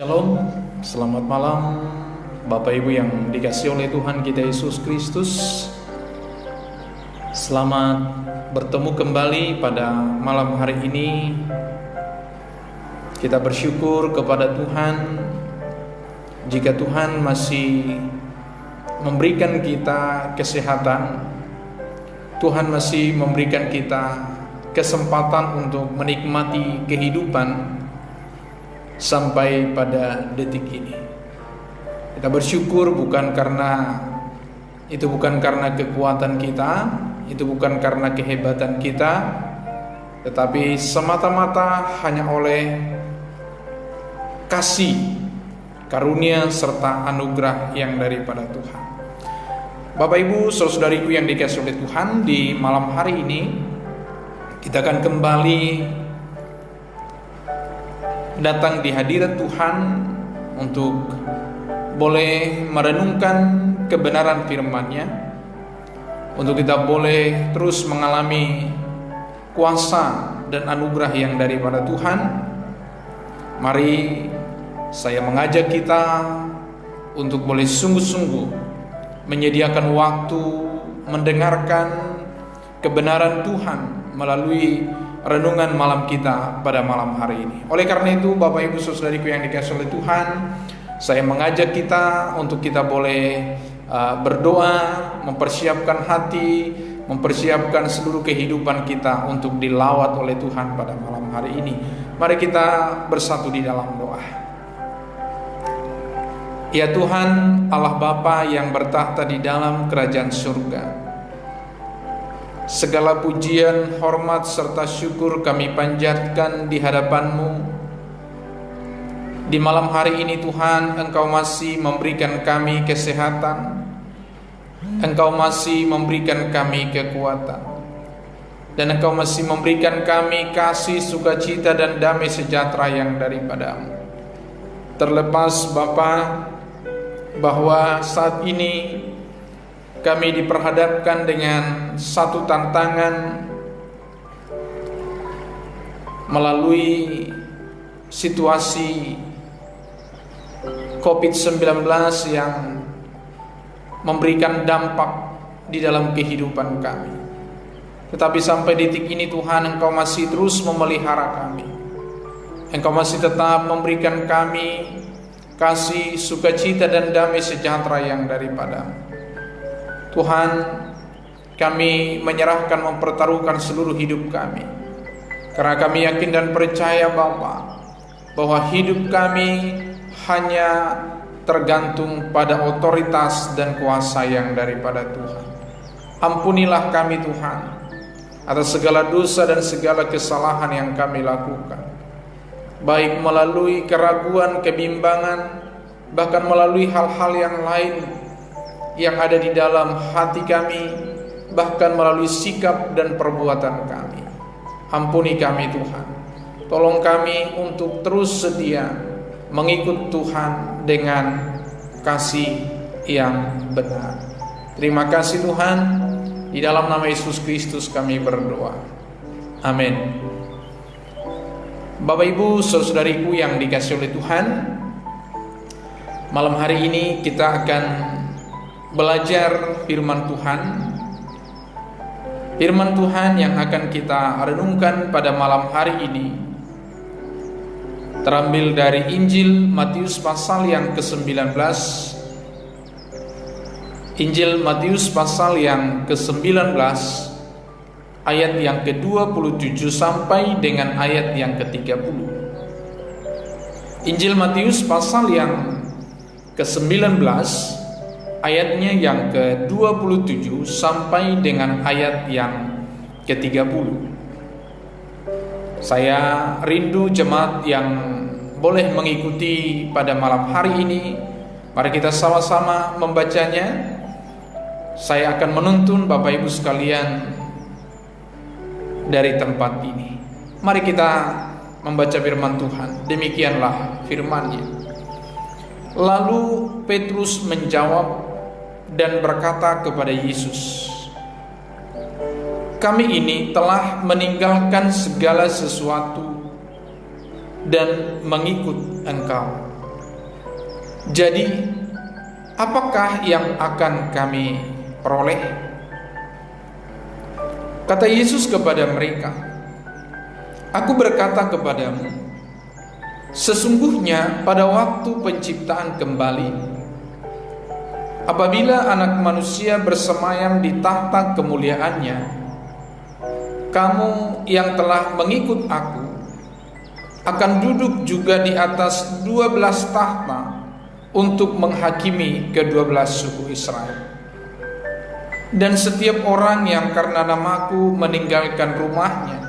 Shalom, selamat malam Bapak Ibu yang dikasihi oleh Tuhan kita Yesus Kristus. Selamat bertemu kembali pada malam hari ini. Kita bersyukur kepada Tuhan jika Tuhan masih memberikan kita kesehatan. Tuhan masih memberikan kita kesempatan untuk menikmati kehidupan sampai pada detik ini. Kita bersyukur bukan karena kekuatan kita, itu bukan karena kehebatan kita, tetapi semata-mata hanya oleh kasih, karunia serta anugerah yang daripada Tuhan. Bapak Ibu, saudara-saudariku yang dikasihi oleh Tuhan, di malam hari ini kita akan kembali datang di hadirat Tuhan untuk boleh merenungkan kebenaran firman-Nya, untuk kita boleh terus mengalami kuasa dan anugerah yang daripada Tuhan. Mari saya mengajak kita untuk boleh sungguh-sungguh menyediakan waktu mendengarkan kebenaran Tuhan melalui renungan malam kita pada malam hari ini. Oleh karena itu, Bapak Ibu saudariku yang dikasihi oleh Tuhan, saya mengajak kita untuk kita boleh berdoa, mempersiapkan hati, mempersiapkan seluruh kehidupan kita untuk dilawat oleh Tuhan pada malam hari ini. Mari kita bersatu di dalam doa. Ya Tuhan, Allah Bapa yang bertahta di dalam kerajaan surga, segala pujian, hormat, serta syukur kami panjatkan di hadapan-Mu. Di malam hari ini Tuhan, Engkau masih memberikan kami kesehatan, Engkau masih memberikan kami kekuatan, dan Engkau masih memberikan kami kasih, sukacita, dan damai sejahtera yang daripada-Mu. Terlepas Bapa, bahwa saat ini kami diperhadapkan dengan satu tantangan melalui situasi COVID-19 yang memberikan dampak di dalam kehidupan kami. Tetapi sampai detik ini Tuhan, Engkau masih terus memelihara kami. Engkau masih tetap memberikan kami kasih, sukacita, dan damai sejahtera yang daripada-Mu. Tuhan, kami menyerahkan, mempertaruhkan seluruh hidup kami, karena kami yakin dan percaya Bapa, bahwa hidup kami hanya tergantung pada otoritas dan kuasa yang daripada Tuhan. Ampunilah kami Tuhan atas segala dosa dan segala kesalahan yang kami lakukan, baik melalui keraguan, kebimbangan, bahkan melalui hal-hal yang lain yang ada di dalam hati kami, bahkan melalui sikap dan perbuatan kami. Ampuni kami Tuhan. Tolong kami untuk terus setia mengikut Tuhan dengan kasih yang benar. Terima kasih Tuhan. Di dalam nama Yesus Kristus kami berdoa. Amin. Bapak Ibu saudariku yang dikasihi oleh Tuhan, malam hari ini kita akan belajar firman Tuhan. Firman Tuhan yang akan kita renungkan pada malam hari ini terambil dari Injil Matius pasal yang ke-19. Injil Matius pasal yang ke-19 ayat yang ke-27 sampai dengan ayat yang ke-30. Injil Matius pasal yang ke-19 ayatnya yang ke-27 sampai dengan ayat yang ke-30. Saya rindu jemaat yang boleh mengikuti pada malam hari ini. Mari kita sama-sama membacanya. Saya akan menuntun Bapak Ibu sekalian dari tempat ini. Mari kita membaca firman Tuhan. Demikianlah firman-Nya. Lalu Petrus menjawab dan berkata kepada Yesus, "Kami ini telah meninggalkan segala sesuatu dan mengikut Engkau." Jadi, apakah yang akan kami peroleh? Kata Yesus kepada mereka, "Aku berkata kepadamu, sesungguhnya pada waktu penciptaan kembali, apabila Anak Manusia bersemayam di tahta kemuliaannya, kamu yang telah mengikut aku akan duduk juga di atas 12 tahta untuk menghakimi ke-12 suku Israel. Dan setiap orang yang karena namaku meninggalkan rumahnya,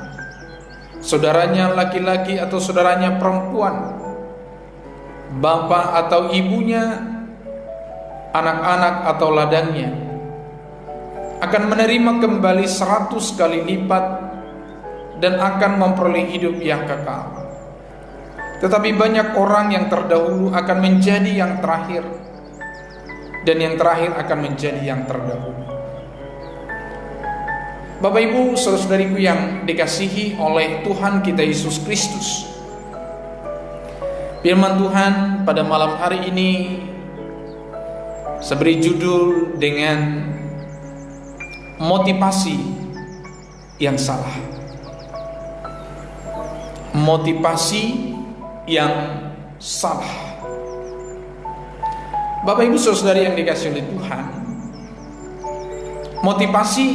saudaranya laki-laki atau saudaranya perempuan, bapak atau ibunya, anak-anak atau ladangnya, akan menerima kembali 100 kali lipat dan akan memperoleh hidup yang kekal. Tetapi banyak orang yang terdahulu akan menjadi yang terakhir, dan yang terakhir akan menjadi yang terdahulu." Bapak Ibu, saudara-saudariku yang dikasihi oleh Tuhan kita Yesus Kristus, firman Tuhan pada malam hari ini saya beri judul dengan motivasi yang salah. Motivasi yang salah. Bapak Ibu saudara yang dikasihi oleh Tuhan, motivasi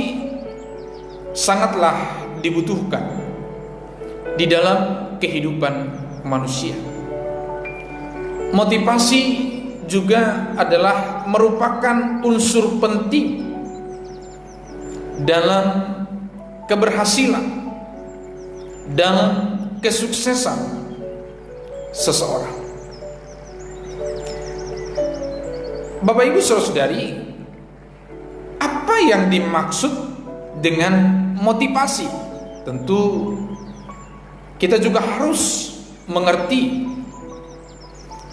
sangatlah dibutuhkan di dalam kehidupan manusia. Motivasi juga adalah merupakan unsur penting dalam keberhasilan, dalam kesuksesan seseorang. Bapak Ibu saudari, apa yang dimaksud dengan motivasi? Tentu kita juga harus mengerti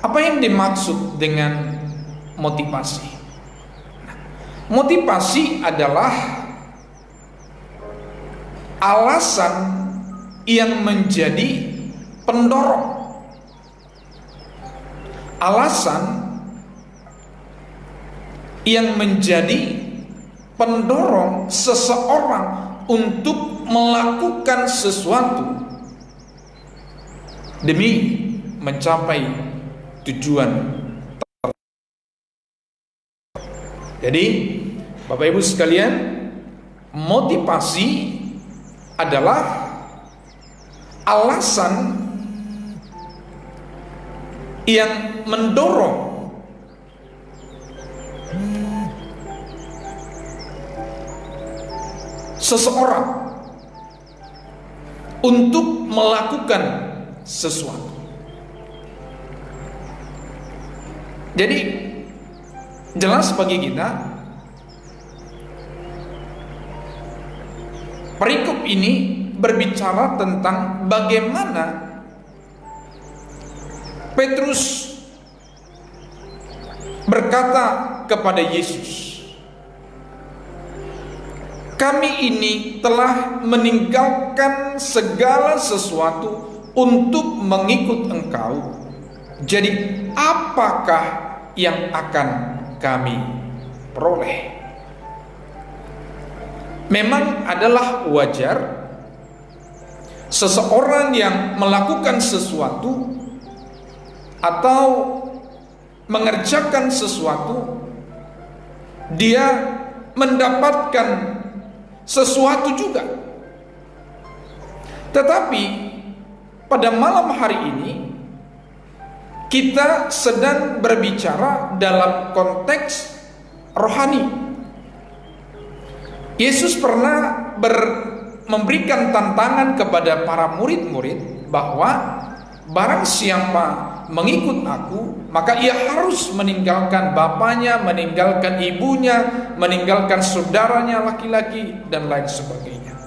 apa yang dimaksud dengan motivasi. Motivasi adalah alasan yang menjadi pendorong, alasan yang menjadi pendorong seseorang untuk melakukan sesuatu demi mencapai tujuan. Jadi, Bapak Ibu sekalian, motivasi adalah alasan yang mendorong seseorang untuk melakukan sesuatu. Jadi jelas bagi kita, perikop ini berbicara tentang bagaimana Petrus berkata kepada Yesus, "Kami ini telah meninggalkan segala sesuatu untuk mengikut Engkau. Jadi apakah yang akan kami peroleh?" Memang adalah wajar seseorang yang melakukan sesuatu atau mengerjakan sesuatu, dia mendapatkan sesuatu juga. Tetapi pada malam hari ini kita sedang berbicara dalam konteks rohani. Yesus pernah memberikan tantangan kepada para murid-murid bahwa barang siapa mengikut aku, maka ia harus meninggalkan bapaknya, meninggalkan ibunya, meninggalkan saudaranya laki-laki, dan lain sebagainya.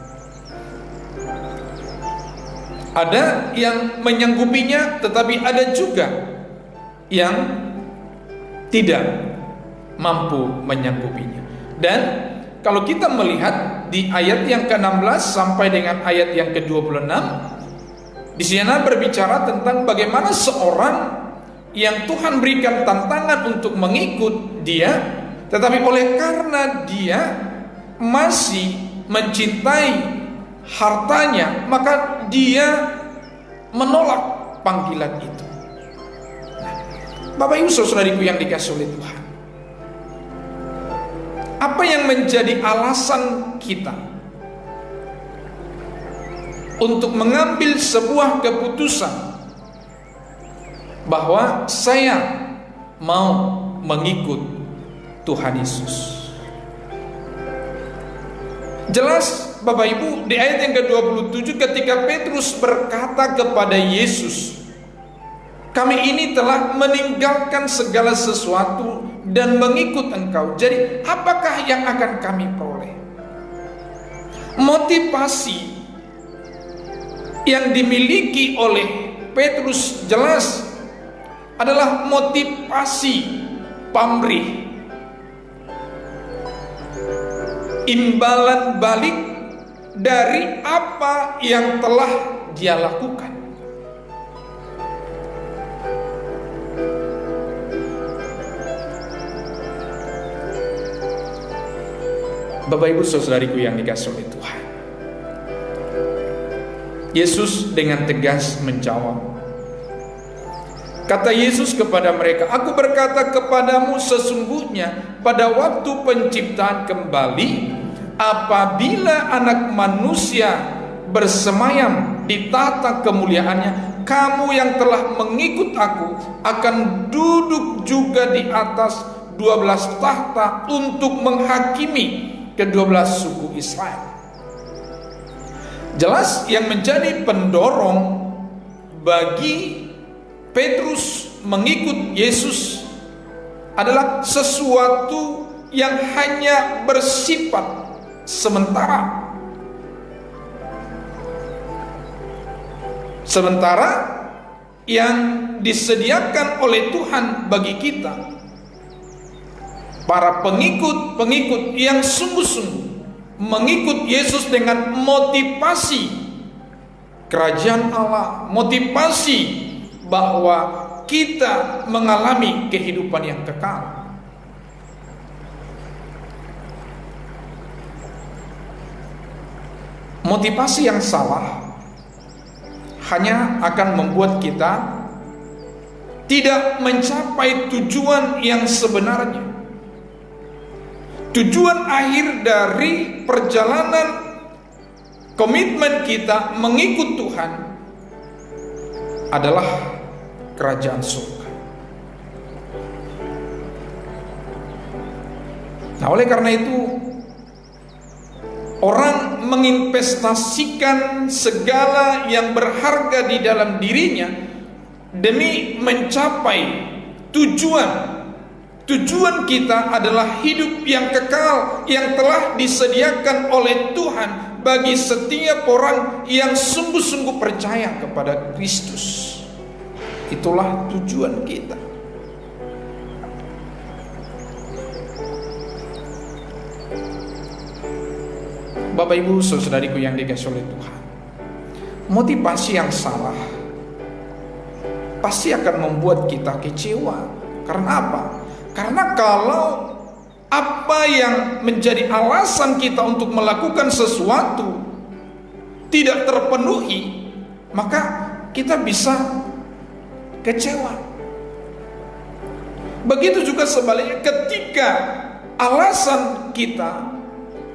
Ada yang menyanggupinya, tetapi ada juga yang tidak mampu menyanggupinya. Dan kalau kita melihat di ayat yang ke-16 sampai dengan ayat yang ke-26, di sana berbicara tentang bagaimana seorang yang Tuhan berikan tantangan untuk mengikut Dia, tetapi oleh karena dia masih mencintai hartanya, maka dia menolak panggilan itu. Bapak Ibu saudariku yang dikasihi oleh Tuhan, apa yang menjadi alasan kita untuk mengambil sebuah keputusan bahwa saya mau mengikut Tuhan Yesus? Jelas Bapak Ibu, di ayat yang ke-27 ketika Petrus berkata kepada Yesus, kami ini telah meninggalkan segala sesuatu dan mengikut Engkau, jadi apakah yang akan kami peroleh? Motivasi yang dimiliki oleh Petrus jelas adalah motivasi pamrih, imbalan balik dari apa yang telah dia lakukan. Bapak Ibu saudariku yang dikasihi oleh Tuhan, Yesus dengan tegas menjawab. Kata Yesus kepada mereka, aku berkata kepadamu sesungguhnya pada waktu penciptaan kembali, apabila anak manusia bersemayam di tahta kemuliaannya, kamu yang telah mengikut aku akan duduk juga di atas 12 tahta untuk menghakimi ke-12 suku Israel. Jelas yang menjadi pendorong bagi Petrus mengikut Yesus adalah sesuatu yang hanya bersifat sementara. Sementara yang disediakan oleh Tuhan bagi kita, para pengikut-pengikut yang sungguh-sungguh mengikut Yesus dengan motivasi kerajaan Allah, motivasi bahwa kita mengalami kehidupan yang kekal. Motivasi yang salah hanya akan membuat kita tidak mencapai tujuan yang sebenarnya. Tujuan akhir dari perjalanan komitmen kita mengikut Tuhan adalah kerajaan surga. Nah, oleh karena itu orang menginvestasikan segala yang berharga di dalam dirinya demi mencapai tujuan. Tujuan kita adalah hidup yang kekal yang telah disediakan oleh Tuhan bagi setiap orang yang sungguh-sungguh percaya kepada Kristus. Itulah tujuan kita. Bapak Ibu saudariku yang dikasihi oleh Tuhan, motivasi yang salah pasti akan membuat kita kecewa. Karena apa? Karena kalau apa yang menjadi alasan kita untuk melakukan sesuatu tidak terpenuhi, maka kita bisa kecewa. Begitu juga sebaliknya, ketika alasan kita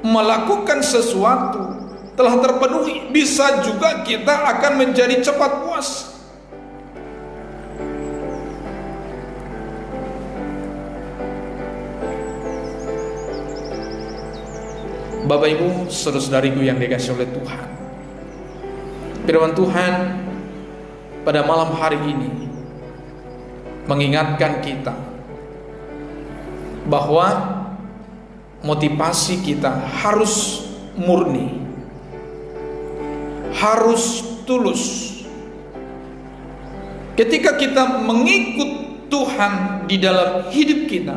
melakukan sesuatu telah terpenuhi, bisa juga kita akan menjadi cepat puas. Bapak Ibu saudara-saudariku yang dikasihi oleh Tuhan, firman Tuhan pada malam hari ini mengingatkan kita bahwa motivasi kita harus murni, harus tulus. Ketika kita mengikut Tuhan di dalam hidup kita,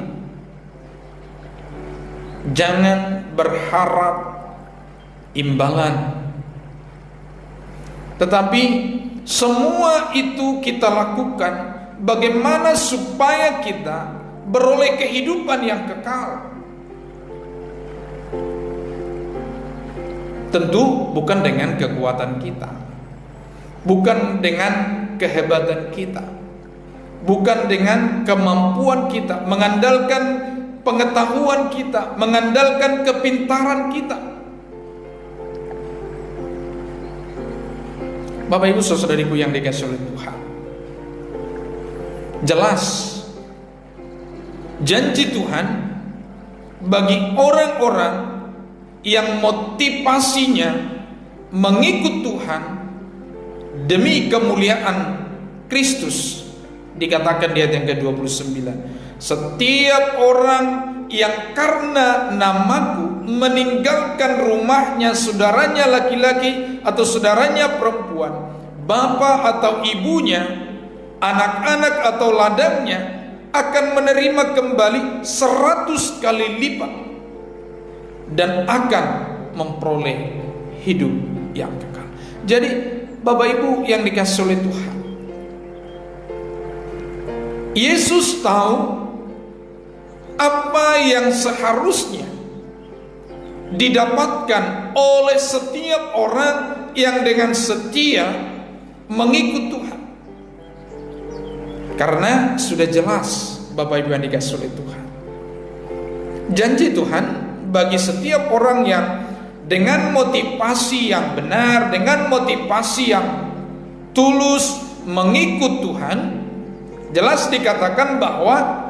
jangan berharap imbalan, tetapi semua itu kita lakukan bagaimana supaya kita beroleh kehidupan yang kekal. Tentu bukan dengan kekuatan kita, bukan dengan kehebatan kita, bukan dengan kemampuan kita, mengandalkan pengetahuan kita, mengandalkan kepintaran kita. Bapak Ibu saudariku yang dikasihi oleh Tuhan, jelas janji Tuhan bagi orang-orang yang motivasinya mengikut Tuhan demi kemuliaan Kristus. Dikatakan di ayat yang ke-29, setiap orang yang karena namaku meninggalkan rumahnya, saudaranya laki-laki atau saudaranya perempuan, bapak atau ibunya, anak-anak atau ladangnya, akan menerima kembali 100 kali lipat dan akan memperoleh hidup yang kekal. Jadi Bapak Ibu yang dikasihi oleh Tuhan, Yesus tahu apa yang seharusnya didapatkan oleh setiap orang yang dengan setia mengikut Tuhan. Karena sudah jelas Bapak Ibu yang dikasihi oleh Tuhan, janji Tuhan bagi setiap orang yang dengan motivasi yang benar, dengan motivasi yang tulus mengikut Tuhan, jelas dikatakan bahwa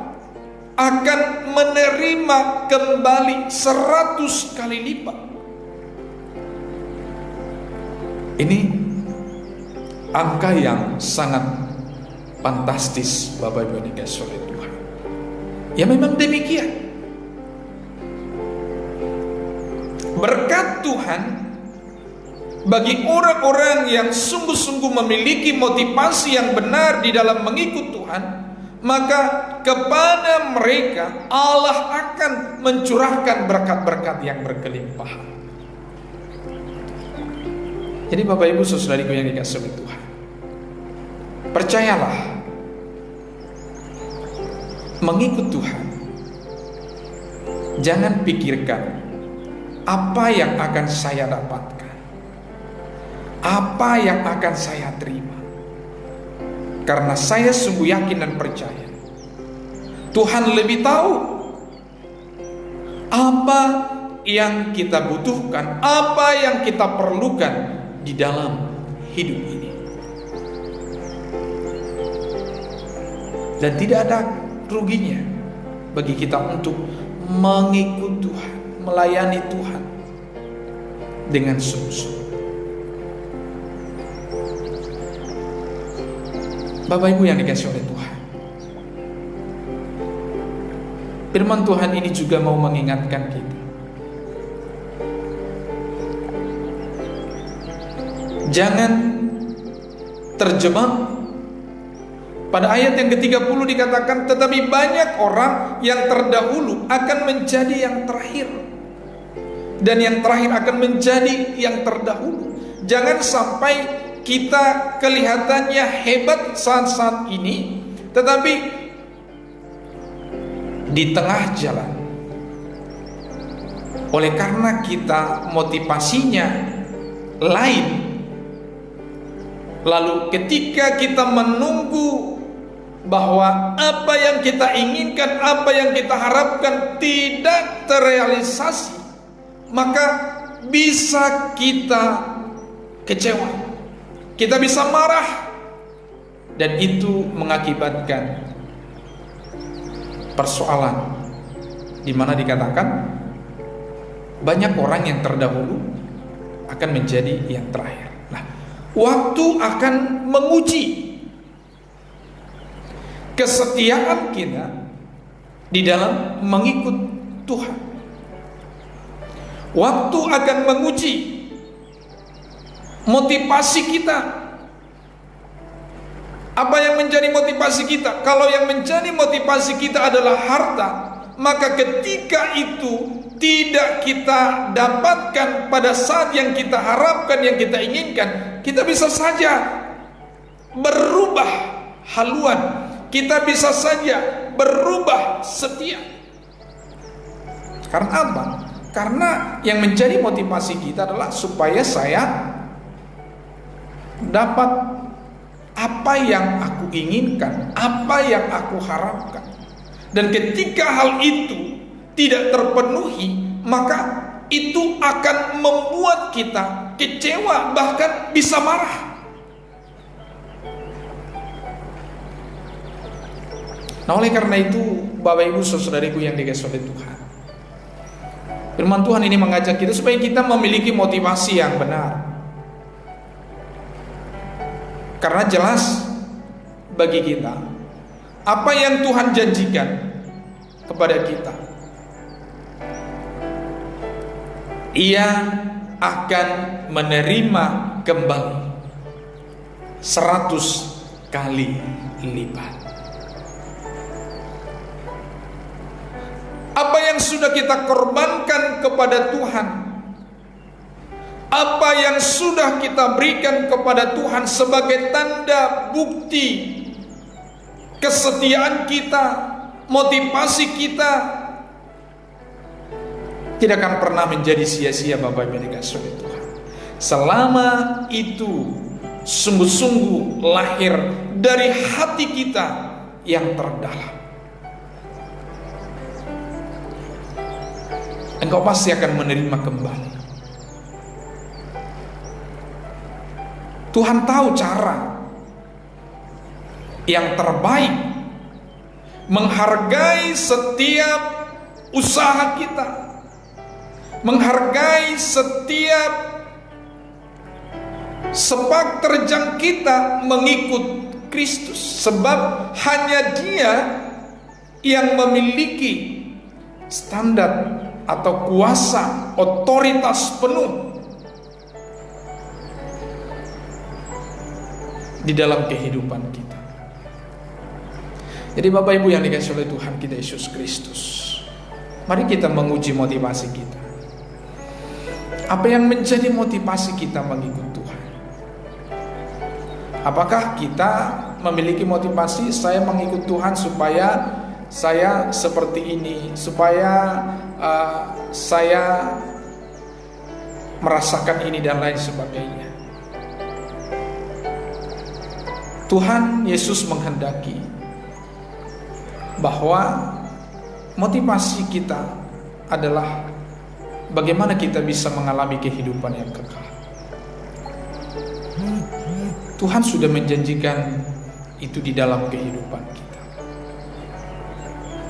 akan menerima kembali 100 kali lipat. Ini angka yang sangat fantastis Bapak Ibu yang dikasihi oleh Tuhan. Ya memang demikian. Berkat Tuhan bagi orang-orang yang sungguh-sungguh memiliki motivasi yang benar di dalam mengikut Tuhan, maka kepada mereka Allah akan mencurahkan berkat-berkat yang berkelimpahan. Jadi Bapak Ibu saudariku yang dikasihi oleh Tuhan, percayalah, mengikut Tuhan jangan pikirkan apa yang akan saya dapatkan, apa yang akan saya terima. Karena saya sungguh yakin dan percaya Tuhan lebih tahu apa yang kita butuhkan, apa yang kita perlukan di dalam hidup ini. Dan tidak ada ruginya bagi kita untuk mengikut Tuhan, melayani Tuhan dengan sungguh-sungguh. Bapak Ibu yang dikasihi oleh Tuhan, firman Tuhan ini juga mau mengingatkan kita, jangan terjebak. Pada ayat yang ke-30 dikatakan, tetapi banyak orang yang terdahulu akan menjadi yang terakhir, dan yang terakhir akan menjadi yang terdahulu. Jangan sampai kita kelihatannya hebat saat-saat ini, tetapi di tengah jalan, oleh karena kita motivasinya lain, lalu ketika kita menunggu bahwa apa yang kita inginkan, apa yang kita harapkan tidak terrealisasi, maka bisa kita kecewa, kita bisa marah, dan itu mengakibatkan persoalan di mana dikatakan banyak orang yang terdahulu akan menjadi yang terakhir. Nah, waktu akan menguji kesetiaan kita di dalam mengikut Tuhan. Waktu akan menguji motivasi kita. Apa yang menjadi motivasi kita? Kalau yang menjadi motivasi kita adalah harta, maka ketika itu tidak kita dapatkan pada saat yang kita harapkan, yang kita inginkan, kita bisa saja berubah haluan, kita bisa saja berubah setia. Karena apa? Karena yang menjadi motivasi kita adalah supaya saya dapat apa yang aku inginkan, apa yang aku harapkan. Dan ketika hal itu tidak terpenuhi, maka itu akan membuat kita kecewa, bahkan bisa marah. Nah, oleh karena itu, Bapak Ibu saudariku yang dikasihi oleh Tuhan, firman Tuhan ini mengajak kita supaya kita memiliki motivasi yang benar. Karena jelas bagi kita apa yang Tuhan janjikan kepada kita, Ia akan menerima kembali 100 kali lipat. Apa yang sudah kita korbankan kepada Tuhan, apa yang sudah kita berikan kepada Tuhan sebagai tanda bukti kesetiaan kita, motivasi kita, tidak akan pernah menjadi sia-sia Bapak Ibu yang dikasihi oleh Tuhan. Selama itu sungguh-sungguh lahir dari hati kita yang terdalam, engkau pasti akan menerima kembali. Tuhan tahu cara yang terbaik menghargai setiap usaha kita, menghargai setiap sepak terjang kita mengikut Kristus. Sebab hanya Dia yang memiliki standar atau kuasa, otoritas penuh di dalam kehidupan kita. Jadi Bapak Ibu yang dikasihi oleh Tuhan kita Yesus Kristus, mari kita menguji motivasi kita. Apa yang menjadi motivasi kita mengikut Tuhan? Apakah kita memiliki motivasi saya mengikut Tuhan supaya saya seperti ini, supaya saya merasakan ini dan lain sebagainya? Tuhan Yesus menghendaki bahwa motivasi kita adalah bagaimana kita bisa mengalami kehidupan yang kekal. Tuhan sudah menjanjikan itu di dalam kehidupan kita.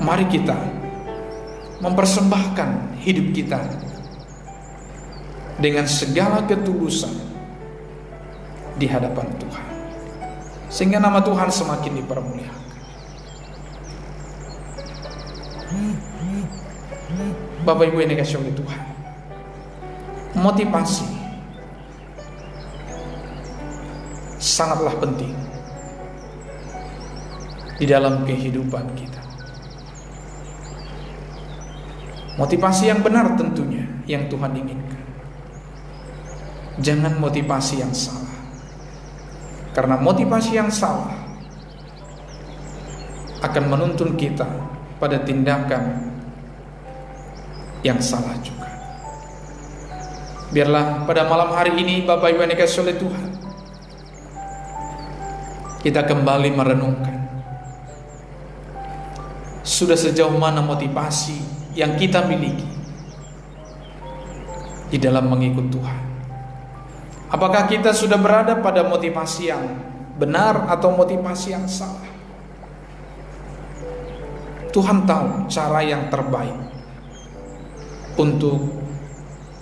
Mari kita mempersembahkan hidup kita dengan segala ketulusan di hadapan Tuhan, sehingga nama Tuhan semakin dipermuliakan. Bapak Ibu yang dikasihi oleh Tuhan, motivasi sangatlah penting di dalam kehidupan kita. Motivasi yang benar tentunya yang Tuhan inginkan. Jangan motivasi yang salah. Karena motivasi yang salah akan menuntun kita pada tindakan yang salah juga. Biarlah pada malam hari ini Bapak Ibu yang dikasihi oleh Tuhan, kita kembali merenungkan sudah sejauh mana motivasi yang kita miliki di dalam mengikut Tuhan. Apakah kita sudah berada pada motivasi yang benar atau motivasi yang salah? Tuhan tahu cara yang terbaik untuk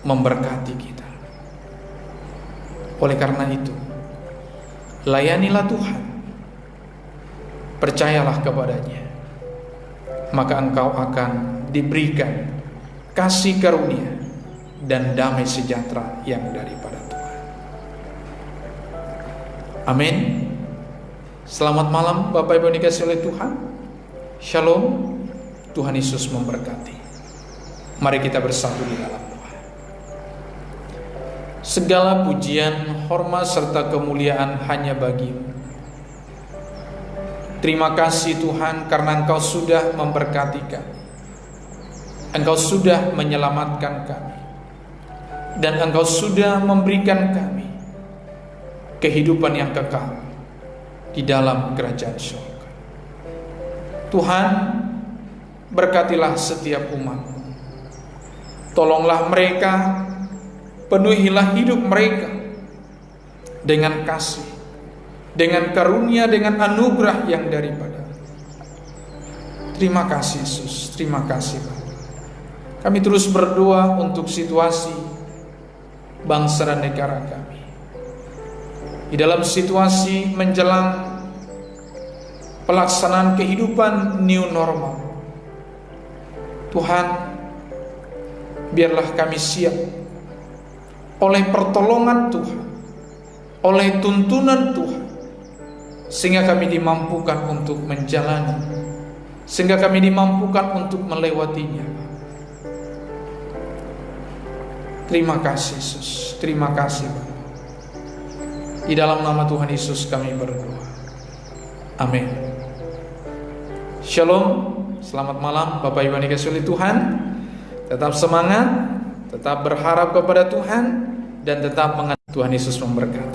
memberkati kita. Oleh karena itu, layanilah Tuhan, percayalah kepadanya, maka engkau akan diberikan kasih karunia dan damai sejahtera yang daripada Tuhan. Amin. Selamat malam Bapak Ibu yang dikasihi oleh Tuhan. Shalom. Tuhan Yesus memberkati. Mari kita bersatu di dalam doa. Segala pujian, hormat serta kemuliaan hanya bagi-Mu. Terima kasih Tuhan karena Engkau sudah memberkati kami. Engkau sudah menyelamatkan kami. Dan Engkau sudah memberikan kami kehidupan yang kekal di dalam kerajaan surga. Tuhan, berkatilah setiap umat-Mu. Tolonglah mereka, penuhilah hidup mereka dengan kasih, dengan karunia, dengan anugerah yang daripada. Terima kasih Yesus, terima kasih Bapa. Kami terus berdoa untuk situasi bangsa dan negara kami. Di dalam situasi menjelang pelaksanaan kehidupan new normal, Tuhan, biarlah kami siap oleh pertolongan Tuhan, oleh tuntunan Tuhan, sehingga kami dimampukan untuk menjalani, sehingga kami dimampukan untuk melewatinya. Terima kasih Yesus, terima kasih Bapa. Di dalam nama Tuhan Yesus kami berdoa. Amin. Shalom, selamat malam Bapak Ibu yang dikasihi oleh Tuhan. Tetap semangat, tetap berharap kepada Tuhan, dan tetap mengenal Tuhan Yesus memberkati.